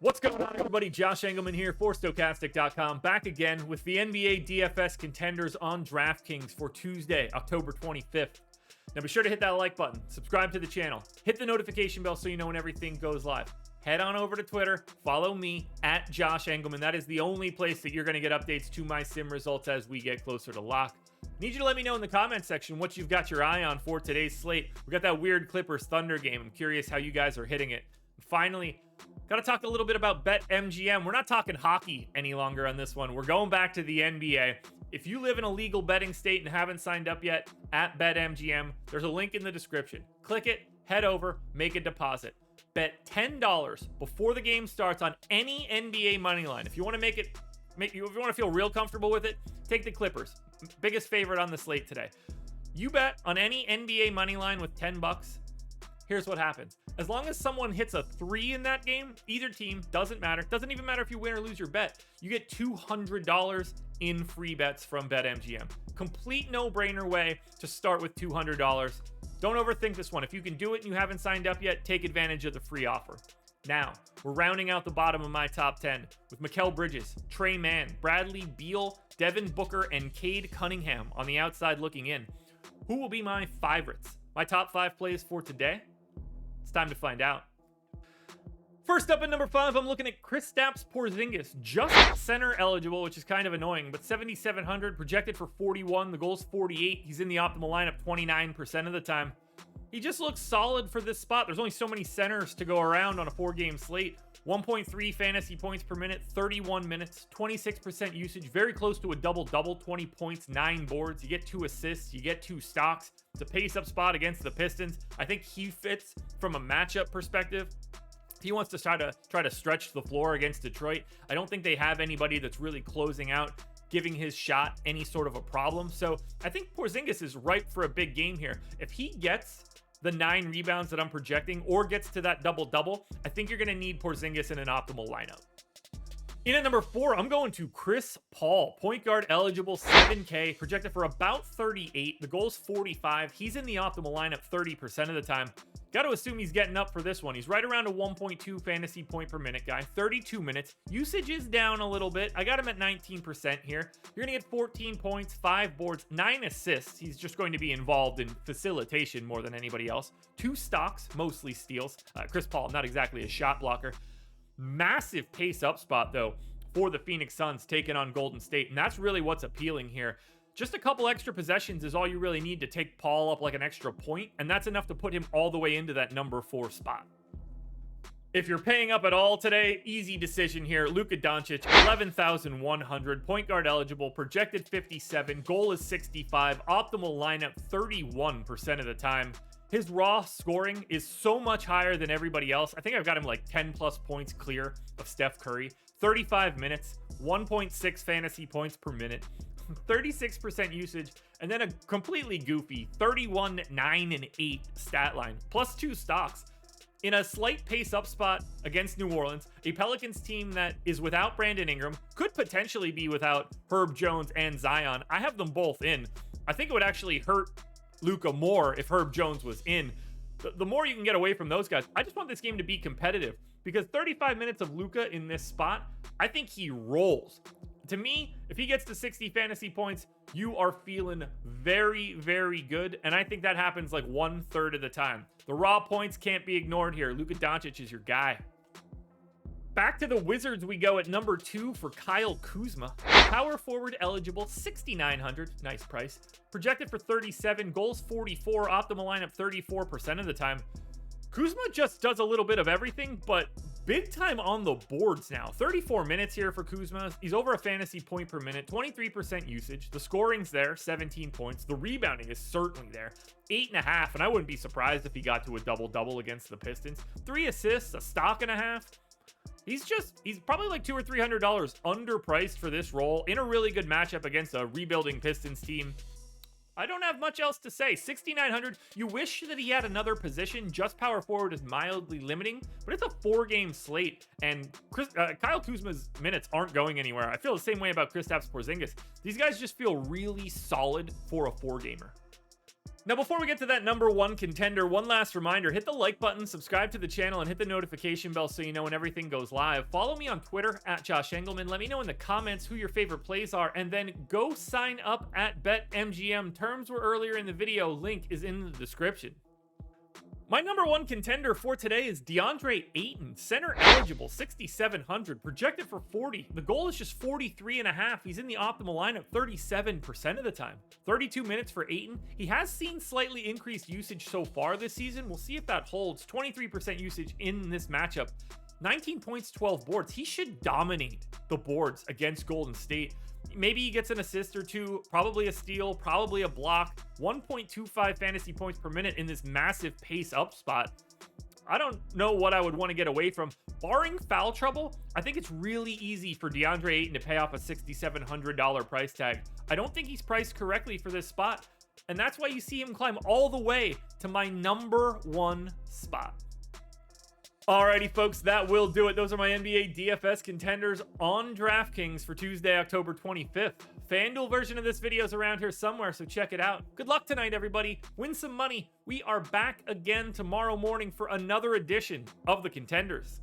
What's going on, everybody? Josh Engleman here for Stokastic.com, back again with the NBA DFS contenders on DraftKings for Tuesday, October 25th. Now be sure to hit that like button, subscribe to the channel, hit the notification bell so you know when everything goes live. Head on over to Twitter, follow me at Josh Engleman. That is the only place that you're going to get updates to my sim results as we get closer to lock. Need you to let me know in the comment section what you've got your eye on for today's slate. We got that weird Clippers Thunder game. I'm curious how you guys are hitting it. And finally, got to talk a little bit about BetMGM. We're not talking hockey any longer on this one. We're going back to the NBA. If you live in a legal betting state and haven't signed up yet, at BetMGM, there's a link in the description. Click it, head over, make a deposit. Bet $10 before the game starts on any NBA money line. If you want to if you want to feel real comfortable with it, take the Clippers. Biggest favorite on the slate today. You bet on any NBA money line with $10. Here's what happens. As long as someone hits a 3 in that game, either team, doesn't matter. Doesn't even matter if you win or lose your bet. You get $200 in free bets from BetMGM. Complete no-brainer way to start with $200. Don't overthink this one. If you can do it and you haven't signed up yet, take advantage of the free offer. Now, we're rounding out the bottom of my top 10 with Mikal Bridges, Trey Mann, Bradley Beal, Devin Booker, and Cade Cunningham on the outside looking in. Who will be my favorites? My top 5 plays for today? It's time to find out. First up at number 5, I'm looking at Kristaps Porzingis, just center eligible, which is kind of annoying, but 7,700, projected for 41. The goal's 48. He's in the optimal lineup 29% of the time. He just looks solid for this spot. There's only so many centers to go around on a 4-game slate. 1.3 fantasy points per minute, 31 minutes, 26% usage, very close to a double-double, 20 points, 9 boards. You get 2 assists, you get 2 stocks. It's a pace-up spot against the Pistons. I think he fits from a matchup perspective. If he wants to try to stretch the floor against Detroit, I don't think they have anybody that's really closing out, giving his shot any sort of a problem. So I think Porzingis is ripe for a big game here. If he gets the 9 rebounds that I'm projecting or gets to that double-double, I think you're going to need Porzingis in an optimal lineup. In at number 4, I'm going to Chris Paul, point guard eligible, 7K, projected for about 38. The goal's 45. He's in the optimal lineup 30% of the time. Got to assume he's getting up for this one. He's right around a 1.2 fantasy point per minute guy, 32 minutes. Usage is down a little bit. I got him at 19% here. You're going to get 14 points, 5 boards, 9 assists. He's just going to be involved in facilitation more than anybody else. 2 stocks, mostly steals. Chris Paul, not exactly a shot blocker. Massive pace up spot, though, for the Phoenix Suns taking on Golden State. And that's really what's appealing here. Just a couple extra possessions is all you really need to take Paul up like an extra point, and that's enough to put him all the way into that number 4 spot. If you're paying up at all today, easy decision here. Luka Doncic, 11,100, point guard eligible, projected 57, goal is 65, optimal lineup 31% of the time. His raw scoring is so much higher than everybody else. I think I've got him like 10 plus points clear of Steph Curry. 35 minutes, 1.6 fantasy points per minute. 36% usage, and then a completely goofy 31, 9, and 8 stat line, plus 2 stocks. In a slight pace up spot against New Orleans, a Pelicans team that is without Brandon Ingram, could potentially be without Herb Jones and Zion. I have them both in. I think it would actually hurt Luka more if Herb Jones was in. The more you can get away from those guys, I just want this game to be competitive, because 35 minutes of Luka in this spot, I think he rolls. To me, if he gets to 60 fantasy points, you are feeling very, very good. And I think that happens like 1/3 of the time. The raw points can't be ignored here. Luka Doncic is your guy. Back to the Wizards we go at number 2 for Kyle Kuzma. Power forward eligible, 6,900. Nice price. Projected for 37, goals 44, optimal lineup 34% of the time. Kuzma just does a little bit of everything, but big time on the boards now. 34 minutes here for Kuzma. He's over a fantasy point per minute, 23% usage. The scoring's there, 17 points. The rebounding is certainly there, 8.5, and I wouldn't be surprised if he got to a double-double against the Pistons. 3 assists, a stock and a half. He's probably like $200 or $300 underpriced for this role in a really good matchup against a rebuilding Pistons team. I don't have much else to say. 6,900. You wish that he had another position. Just power forward is mildly limiting, but it's a 4-game slate, and Kyle Kuzma's minutes aren't going anywhere. I feel the same way about Kristaps Porzingis. These guys just feel really solid for a 4-gamer. Now, before we get to that number one contender, one last reminder, hit the like button, subscribe to the channel, and hit the notification bell so you know when everything goes live. Follow me on Twitter at Josh Engleman. Let me know in the comments who your favorite plays are, and then go sign up at BetMGM. Terms were earlier in the video. Link is in the description. My number one contender for today is DeAndre Ayton, center eligible, 6,700, projected for 40. The goal is just 43.5. He's in the optimal lineup 37% of the time. 32 minutes for Ayton. He has seen slightly increased usage so far this season. We'll see if that holds. 23% usage in this matchup. 19 points, 12 boards. He should dominate the boards against Golden State. Maybe he gets an assist or two, probably a steal, probably a block. 1.25 fantasy points per minute in this massive pace up spot. I don't know what I would want to get away from. Barring foul trouble, I think it's really easy for DeAndre Ayton to pay off a $6,700 price tag. I don't think he's priced correctly for this spot, and that's why you see him climb all the way to my number one spot. Alrighty, folks, that will do it. Those are my NBA DFS contenders on DraftKings for Tuesday, October 25th. FanDuel version of this video is around here somewhere, so check it out. Good luck tonight, everybody. Win some money. We are back again tomorrow morning for another edition of the Contenders.